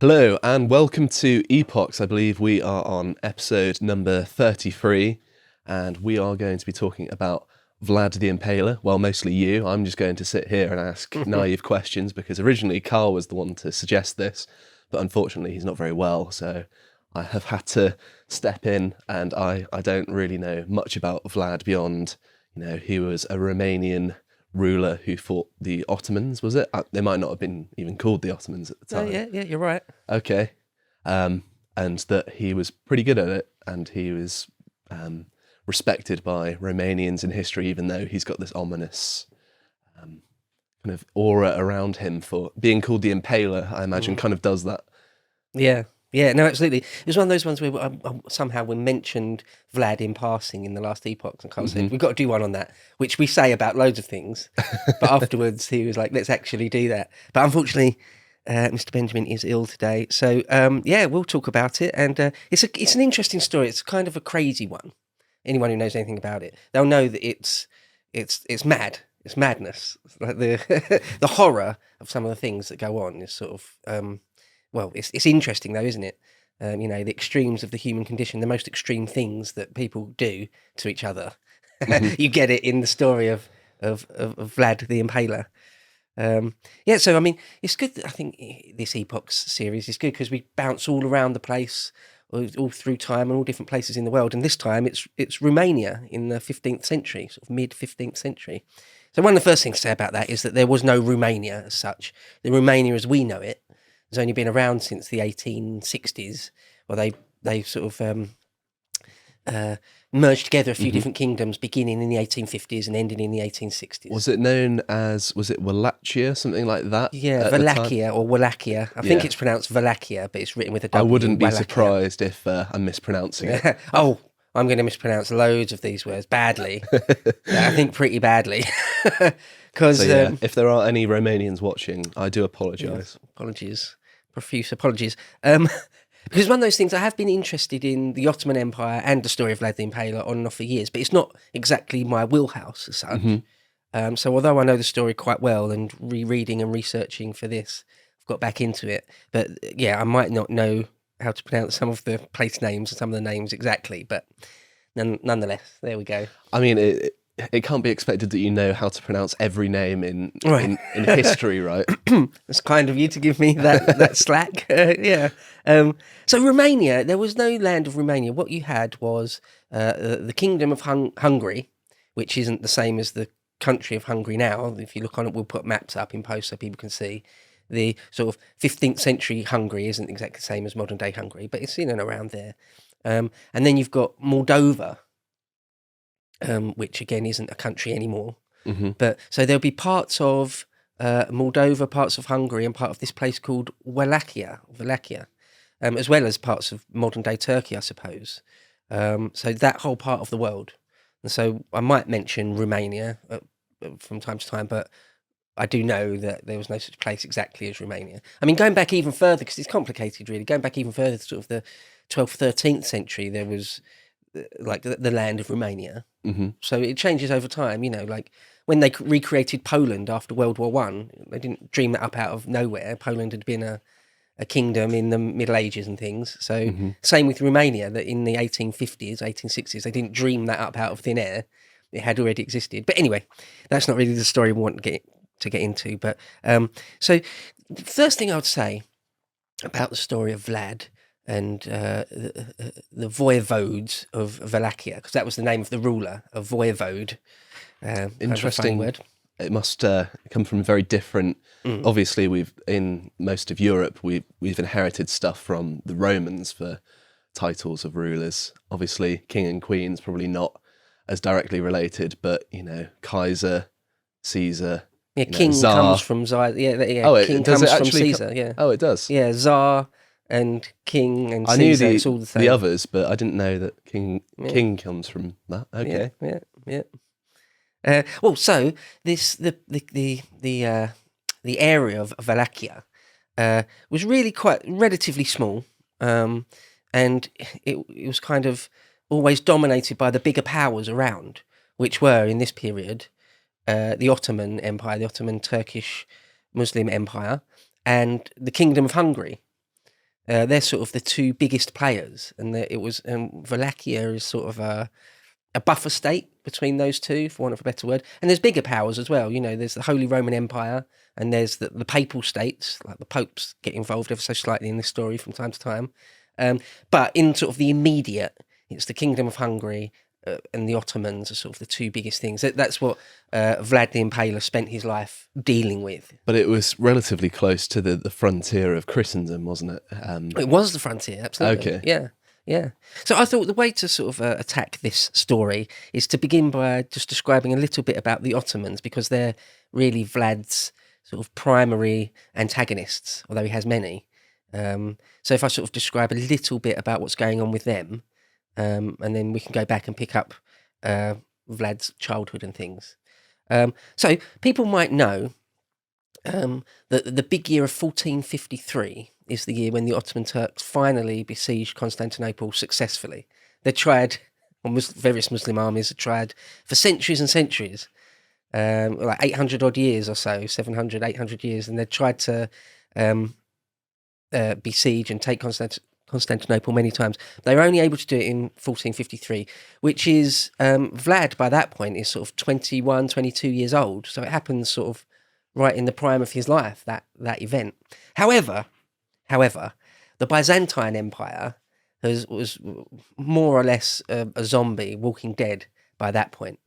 Hello and welcome to Epochs. I believe we are on episode number 33 and we are going to be talking about Vlad the Impaler. Well, mostly you. I'm just going to sit here and ask naive questions because originally Carl was the one to suggest this, but unfortunately he's not very well, so I have had to step in and I don't really know much about Vlad beyond, he was a Romanian ruler who fought the Ottomans, was it? They might not have been even called the Ottomans at the time. Yeah, you're right. Okay. And that he was pretty good at it, and he was respected by Romanians in history, even though he's got this ominous kind of aura around him for being called the Impaler, I imagine, kind of does that. Yeah, no, absolutely. It was one of those ones where somehow we mentioned Vlad in passing in the last Epochs, and Carl said, we've got to do one on that, which we say about loads of things. But afterwards, he was like, let's actually do that. But unfortunately, Mr. Benjamin is ill today. So, we'll talk about it. And it's an interesting story. It's kind of a crazy one. Anyone who knows anything about it, they'll know that it's mad. It's madness. Like the the horror of some of the things that go on is sort of... it's interesting though, isn't it? The extremes of the human condition, the most extreme things that people do to each other. You get it in the story of Vlad the Impaler. So I mean, it's good. I think this Epochs series is good because we bounce all around the place, all through time and all different places in the world. And this time it's Romania in the 15th century, sort of mid 15th century. So one of the first things to say about that is that there was no Romania as such. The Romania as we know it has only been around since the 1860s, where they sort of merged together a few different kingdoms, beginning in the 1850s and ending in the 1860s. Was it known as, Wallachia, something like that? Yeah, Wallachia or Wallachia. I think it's pronounced Wallachia, but it's written with a W. I wouldn't be Wallachia. surprised if I'm mispronouncing it. Oh, I'm going to mispronounce loads of these words badly. I think pretty badly. Because if there are any Romanians watching, I do apologise. Apologies. Profuse apologies. Because one of those things, I have been interested in the Ottoman Empire and the story of Vlad the Impaler on and off for years, but it's not exactly my wheelhouse as such. So although I know the story quite well and rereading and researching for this, I've got back into it. But yeah, I might not know how to pronounce some of the place names and some of the names exactly, but nonetheless, there we go. I mean, it can't be expected that you know how to pronounce every name in history, right? It's kind of you to give me that slack. So Romania, there was no land of Romania. What you had was the Kingdom of Hungary, which isn't the same as the country of Hungary now. If you look on it, we'll put maps up in post so people can see. The sort of 15th century Hungary isn't exactly the same as modern day Hungary, but it's in and around there. And then you've got Moldova, which again isn't a country anymore. But so there'll be parts of Moldova, parts of Hungary, and part of this place called Wallachia, as well as parts of modern day Turkey, I suppose. So that whole part of the world. And so I might mention Romania from time to time, but I do know that there was no such place exactly as Romania. I mean, going back even further, because it's complicated really, going back even further to sort of the 12th, 13th century, there was like the land of Romania. So it changes over time, like when they recreated Poland after World War One, they didn't dream that up out of nowhere. Poland had been a kingdom in the Middle Ages and things. So same with Romania, that in the 1850s, 1860s, they didn't dream that up out of thin air. It had already existed. But anyway, that's not really the story we want to get into. But so the first thing I would say about the story of Vlad and the voivodes of Wallachia, because that was the name of the ruler, a voivode. Interesting word. It must come from very different. Obviously, in most of Europe, we've inherited stuff from the Romans for titles of rulers. Obviously, king and queen's probably not as directly related, but Kaiser, Caesar. Yeah, king Tsar. comes from Tsar. Yeah. Oh, king does comes it from actually Caesar. Yeah. Oh, it does. Yeah, Tsar and king and I Caesar. knew It's all the same. the others, but I didn't know that king comes from that. Okay. Yeah. So the area of Wallachia was really quite relatively small, and it was kind of always dominated by the bigger powers around, which were in this period the Ottoman Empire, the Ottoman Turkish Muslim Empire, and the Kingdom of Hungary. They're sort of the two biggest players, and it was Wallachia is sort of a buffer state between those two, for want of a better word. And there's bigger powers as well. There's the Holy Roman Empire, and there's the papal states, like the popes get involved ever so slightly in this story from time to time. But in sort of the immediate, it's the Kingdom of Hungary and the Ottomans are sort of the two biggest things. That's what Vlad the Impaler spent his life dealing with. But it was relatively close to the frontier of Christendom, wasn't it? It was the frontier, absolutely. Okay. Yeah. So I thought the way to sort of attack this story is to begin by just describing a little bit about the Ottomans, because they're really Vlad's sort of primary antagonists, although he has many. So if I sort of describe a little bit about what's going on with them, and then we can go back and pick up Vlad's childhood and things. So people might know that the big year of 1453 is the year when the Ottoman Turks finally besieged Constantinople successfully. They tried, various Muslim armies had tried for centuries and centuries, like 800 odd years or so, 700, 800 years, and they tried to besiege and take Constantinople many times. They were only able to do it in 1453, which is, Vlad by that point is sort of 21, 22 years old. So it happens sort of right in the prime of his life, that event. However, the Byzantine Empire was more or less a zombie, walking dead by that point.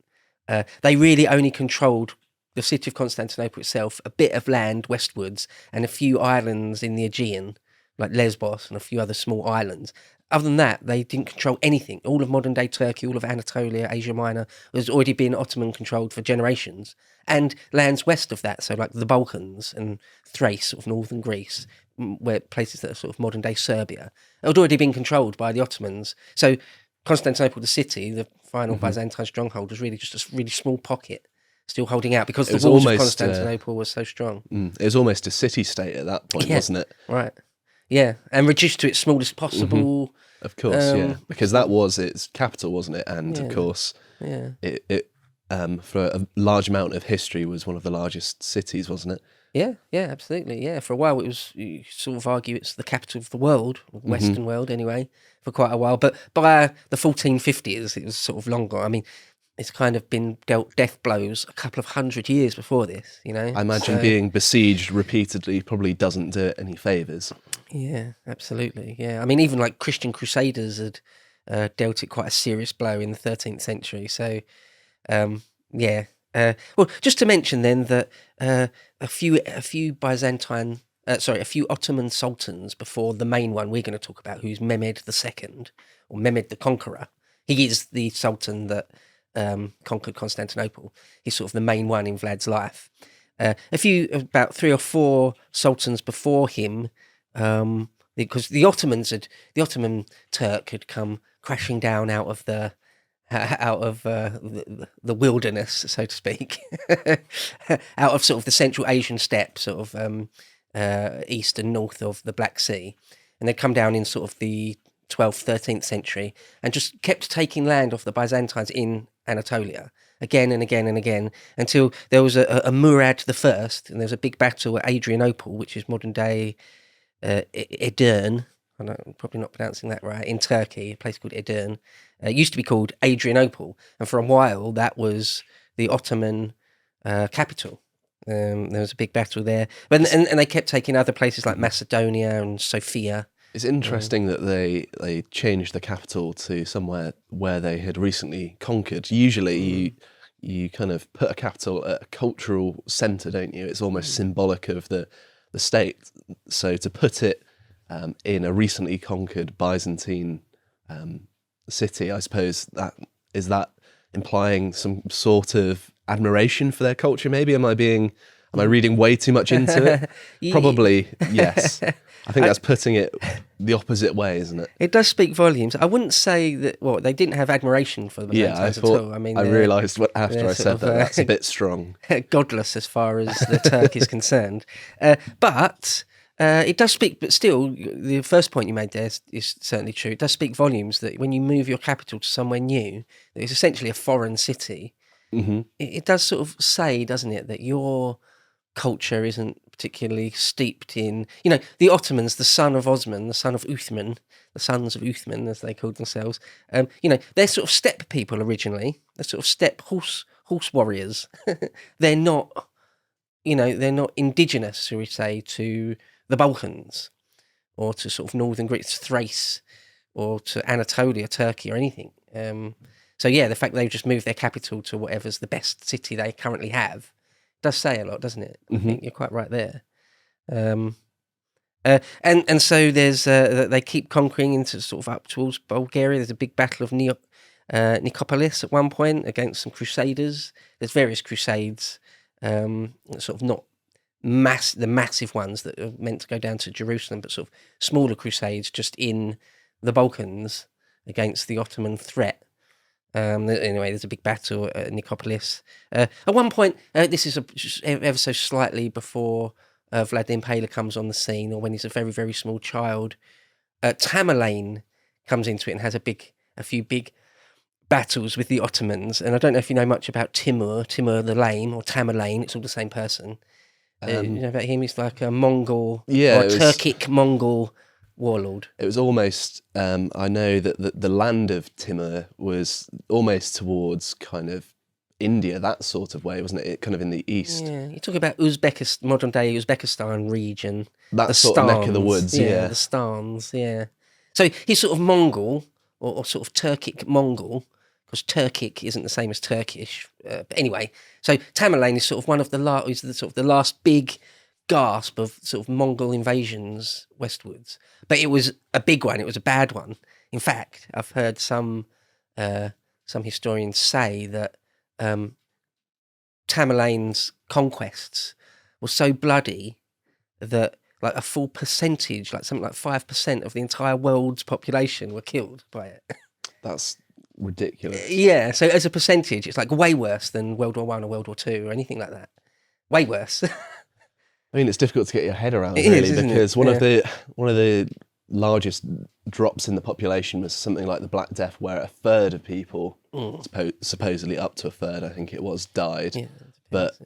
They really only controlled the city of Constantinople itself, a bit of land westwards, and a few islands in the Aegean, like Lesbos and a few other small islands. Other than that, they didn't control anything. All of modern-day Turkey, all of Anatolia, Asia Minor, has already been Ottoman-controlled for generations. And lands west of that, so like the Balkans and Thrace, sort of northern Greece, where places that are sort of modern-day Serbia, had already been controlled by the Ottomans. So Constantinople, the city, the final Byzantine stronghold, was really just a really small pocket still holding out, because the walls of Constantinople were so strong. It was almost a city-state at that point, wasn't it? Right. Yeah, and reduced to its smallest possible. Of course, because that was its capital, wasn't it? And of course, it for a large amount of history was one of the largest cities, wasn't it? Yeah, absolutely. Yeah, for a while you sort of argue it's the capital of the world, Western world anyway, for quite a while. But by the 1450s, it was sort of longer. I mean, it's kind of been dealt death blows a couple of 100 years before this, I imagine being besieged repeatedly probably doesn't do it any favours. Yeah, absolutely. Yeah, I mean, even like Christian crusaders had dealt it quite a serious blow in the 13th century. So, well, just to mention then that a few Ottoman sultans before the main one we're going to talk about, who's Mehmed II, or Mehmed the Conqueror. He is the sultan that conquered Constantinople. He's sort of the main one in Vlad's life. About 3 or 4 sultans before him, because the Ottoman Turk had come crashing down out of the wilderness, so to speak, out of sort of the Central Asian steppe, sort of east and north of the Black Sea, and they'd come down in sort of the 12th, 13th century, and just kept taking land off the Byzantines in Anatolia again and again and again, until there was a Murad I, and there was a big battle at Adrianople, which is modern day Edirne. I'm probably not pronouncing that right, in Turkey, a place called Edirne. It used to be called Adrianople, and for a while that was the Ottoman capital. There was a big battle there, and they kept taking other places like Macedonia and Sofia. It's interesting that they changed the capital to somewhere where they had recently conquered. Usually you kind of put a capital at a cultural centre, don't you? It's almost symbolic of the state. So to put it in a recently conquered Byzantine city, I suppose is that implying some sort of admiration for their culture, maybe? Am I reading way too much into it? Probably, yes. I think that's putting it the opposite way, isn't it? It does speak volumes. I wouldn't say that, well, they didn't have admiration for the Byzantines at all. I mean, I realised after I said that's a bit strong. Godless as far as the Turk is concerned. But it does speak, but still, the first point you made there is certainly true. It does speak volumes that when you move your capital to somewhere new, that it's essentially a foreign city, it does sort of say, doesn't it, that your culture isn't particularly steeped in, the Ottomans, the son of Osman, the son of Uthman, the sons of Uthman, as they called themselves. They're sort of steppe people originally. They're sort of steppe horse warriors. They're not, they're not indigenous, shall we say, to the Balkans or to sort of northern Greece, Thrace, or to Anatolia, Turkey, or anything. So the fact they've just moved their capital to whatever's the best city they currently have does say a lot, doesn't it? I think you're quite right there. And so there's they keep conquering into sort of up towards Bulgaria. There's a big battle of Nicopolis at one point against some crusaders. There's various crusades, sort of not the massive ones that are meant to go down to Jerusalem, but sort of smaller crusades just in the Balkans against the Ottoman threat. Anyway, there's a big battle at Nicopolis. At one point, this is ever so slightly before Vlad the Impaler comes on the scene, or when he's a very, very small child. Tamerlane comes into it and has a few big battles with the Ottomans. And I don't know if you know much about Timur the Lame, or Tamerlane. It's all the same person. You know about him? He's like a Mongol, or a Turkic Mongol warlord. It was almost, I know that the land of Timur was almost towards kind of India, that sort of way, wasn't it? Kind of in the east. Yeah, you talk about Uzbekistan, modern day Uzbekistan region. That sort of neck of the woods, yeah. The Stans, yeah. So he's sort of Mongol, or sort of Turkic Mongol, because Turkic isn't the same as Turkish. But anyway, so Tamerlane is sort of one of the last big gasp of sort of Mongol invasions westwards. But it was a big one. It was a bad one. In fact, I've heard some historians say that Tamerlane's conquests were so bloody that like a full percentage, like something like 5% of the entire world's population were killed by it. That's ridiculous. Yeah, so as a percentage, it's like way worse than World War I or World War II or anything like that. Way worse. I mean, it's difficult to get your head around, It really, is, because isn't it? one of the largest drops in the population was something like the Black Death, where a third of people, supposedly up to a third, I think it was, died. Yeah, but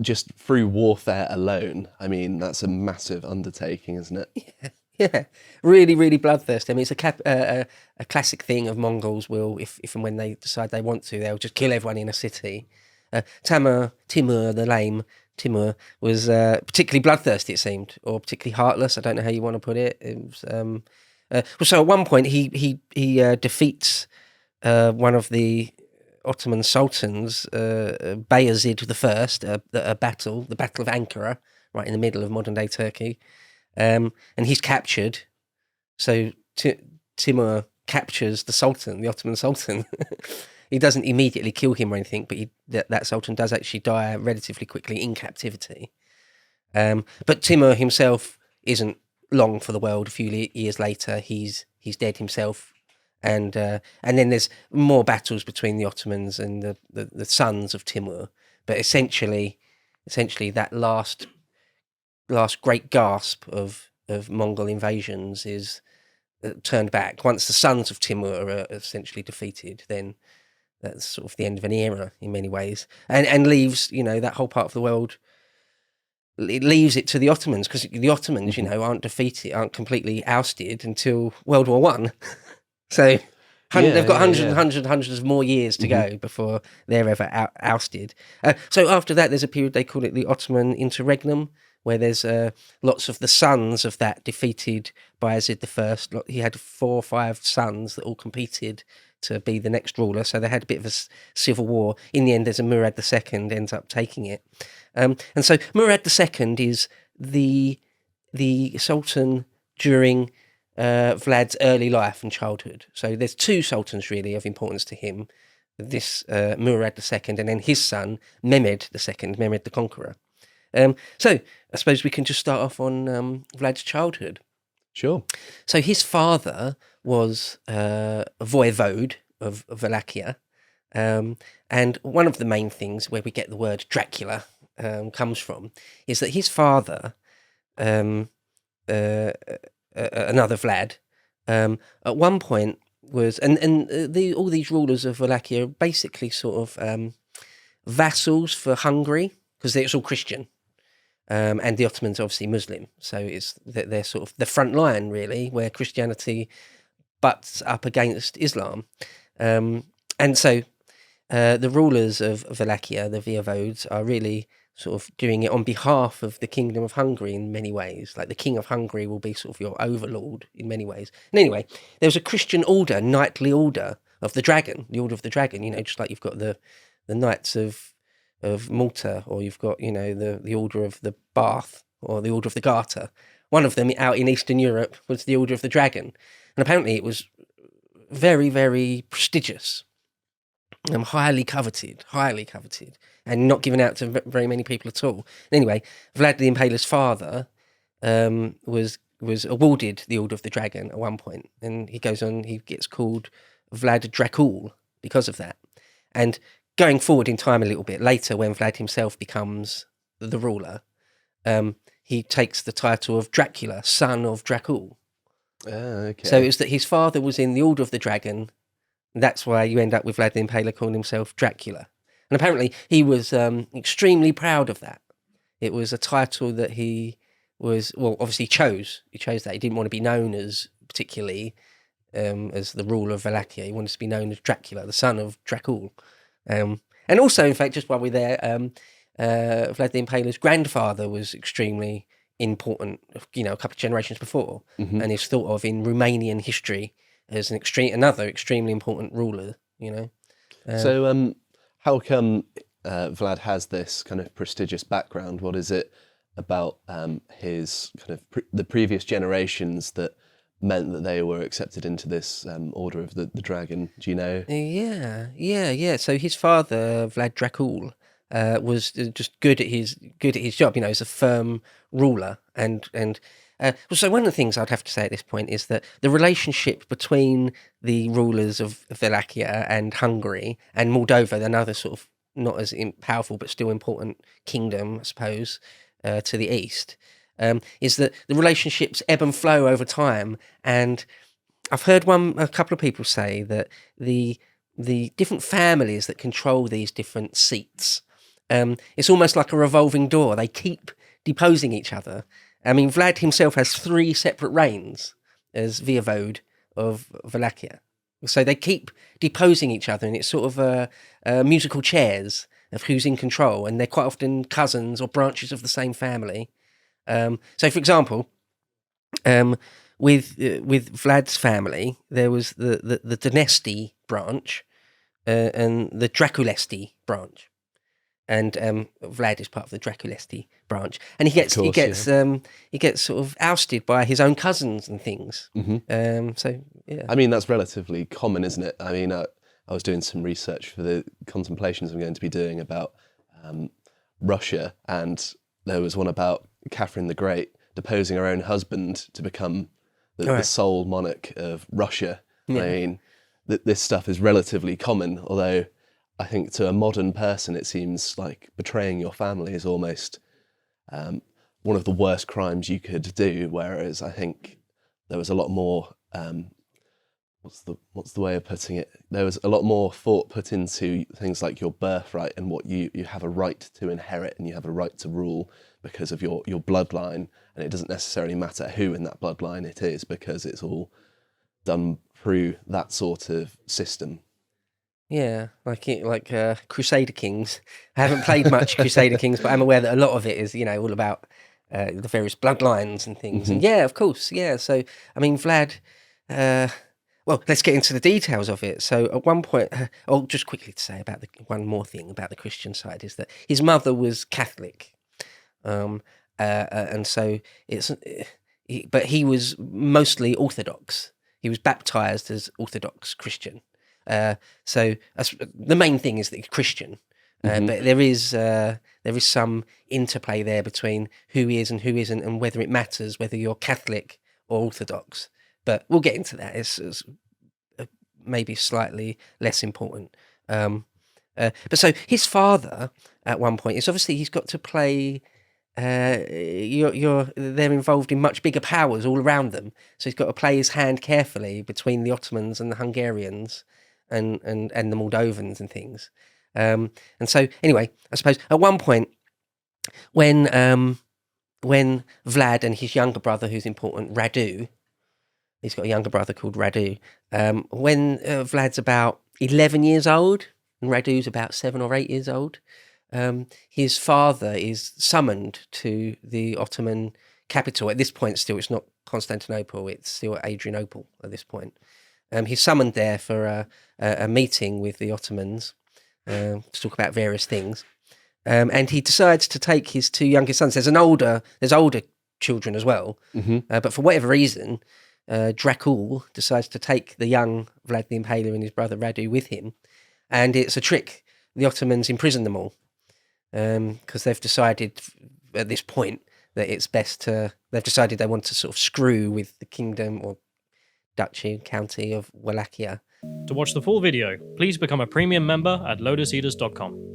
just through warfare alone, I mean, that's a massive undertaking, isn't it? Yeah, really, really bloodthirsty. I mean, it's a classic thing of Mongols will, if and when they decide they want to, they'll just kill everyone in a city. Timur the Lame, Timur was particularly bloodthirsty, it seemed, or particularly heartless. I don't know how you want to put it. It was, so at one point he defeats one of the Ottoman sultans, Bayezid I, the Battle of Ankara, right in the middle of modern day Turkey, and he's captured. So Timur captures the Sultan, the Ottoman Sultan. He doesn't immediately kill him or anything, but that Sultan does actually die relatively quickly in captivity. But Timur himself isn't long for the world. A few years later, he's dead himself, and then there's more battles between the Ottomans and the sons of Timur. But essentially that last great gasp of Mongol invasions is turned back. Once the sons of Timur are essentially defeated, then that's sort of the end of an era in many ways, and leaves that whole part of the world. It leaves it to the Ottomans, because the Ottomans, aren't completely ousted until World War I. So they've got hundreds of more years to go before they're ever ousted. So after that, there's a period, they call it the Ottoman Interregnum, where there's lots of the sons of that defeated Bayezid I. He had 4 or 5 sons that all competed to be the next ruler, so they had a bit of a civil war. In the end, there's a Murad II ends up taking it, and so Murad II is the sultan during Vlad's early life and childhood. So there's 2 sultans really of importance to him: this Murad II, and then his son Mehmed II, Mehmed the Conqueror. So I suppose we can just start off on Vlad's childhood. Sure. So his father was a voivode of Wallachia, and one of the main things where we get the word Dracula comes from is that his father, another Vlad, at one point was, and all these rulers of Wallachia are basically sort of vassals for Hungary, because it's all Christian. And the Ottomans are obviously Muslim, so they're sort of the front line, really, where Christianity butts up against Islam. And so the rulers of Wallachia, the voivodes, are really sort of doing it on behalf of the Kingdom of Hungary in many ways. Like the King of Hungary will be sort of your overlord in many ways. And anyway, there was a Christian order, knightly order of the Dragon, the Order of the Dragon, just like you've got the Knights of Malta, or you've got, the Order of the Bath, or the Order of the Garter. One of them out in Eastern Europe was the Order of the Dragon. And apparently it was very, very prestigious. Highly coveted, and not given out to very many people at all. Anyway, Vlad the Impaler's father was awarded the Order of the Dragon at one point, and he gets called Vlad Dracul because of that. And going forward in time a little bit later, when Vlad himself becomes the ruler, he takes the title of Dracula, son of Dracul. Okay. So it was that his father was in the Order of the Dragon. That's why you end up with Vlad the Impaler calling himself Dracula. And apparently he was extremely proud of that. It was a title that he was, obviously chose. He chose that. He didn't want to be known as particularly as the ruler of Wallachia. He wanted to be known as Dracula, the son of Dracul. And also, in fact, just while we're there, Vlad the Impaler's grandfather was extremely important, a couple of generations before, and is thought of in Romanian history as another extremely important ruler, So how come Vlad has this kind of prestigious background? What is it about his kind of the previous generations that meant that they were accepted into this Order of the Dragon? Do you know? Yeah. So his father, Vlad Dracul, was just good at his job. As a firm ruler, and so one of the things I'd have to say at this point is that the relationship between the rulers of Wallachia and Hungary and Moldova, another sort of not as powerful but still important kingdom, I suppose, to the east, is that the relationships ebb and flow over time. And I've heard a couple of people say that the different families that control these different seats, it's almost like a revolving door. They keep deposing each other. I mean, Vlad himself has 3 separate reigns as voivode of Wallachia. So they keep deposing each other, and it's sort of musical chairs of who's in control, and they're quite often cousins or branches of the same family. So, for example, with Vlad's family, there was the Donesti branch and the Draculesti branch. And Vlad is part of the Draculesti branch, and he gets sort of ousted by his own cousins and things. So yeah, I mean, that's relatively common, isn't it? I mean, I was doing some research for the contemplations I'm going to be doing about Russia, and there was one about Catherine the Great deposing her own husband to become the sole monarch of Russia. Yeah. I mean, this stuff is relatively common, although I think to a modern person, it seems like betraying your family is almost one of the worst crimes you could do. Whereas I think there was a lot more, what's the way of putting it? There was a lot more thought put into things like your birthright and what you have a right to inherit, and you have a right to rule because of your bloodline. And it doesn't necessarily matter who in that bloodline it is, because it's all done through that sort of system. Yeah, like Crusader Kings. I haven't played much Crusader Kings, but I'm aware that a lot of it is, all about the various bloodlines and things. And yeah, of course, yeah. So, I mean, Vlad, well, let's get into the details of it. So at one point, just quickly to say about one more thing about the Christian side is that his mother was Catholic. And so but he was mostly Orthodox. He was baptized as Orthodox Christian. So the main thing is that he's Christian, but there is some interplay there between who is and who isn't, and whether it matters whether you're Catholic or Orthodox. But we'll get into that. It's maybe slightly less important. But so his father at one point is obviously he's got to play. They're involved in much bigger powers all around them, so he's got to play his hand carefully between the Ottomans and the Hungarians. And the Moldovans and things. And so anyway, I suppose at one point when Vlad and his younger brother, who's important, Radu, he's got a younger brother called Radu. When Vlad's about 11 years old and Radu's about 7 or 8 years old, his father is summoned to the Ottoman capital. At this point, still, it's not Constantinople, it's still Adrianople at this point. He's summoned there for a meeting with the Ottomans to talk about various things. And he decides to take his 2 youngest sons. There's older children as well, but for whatever reason, Dracul decides to take the young Vlad the Impaler and his brother Radu with him, and it's a trick. The Ottomans imprison them all because they've decided at this point that it's best to. They've decided they want to sort of screw with the kingdom or duchy, county of Wallachia. To watch the full video, please become a premium member at lotuseaters.com.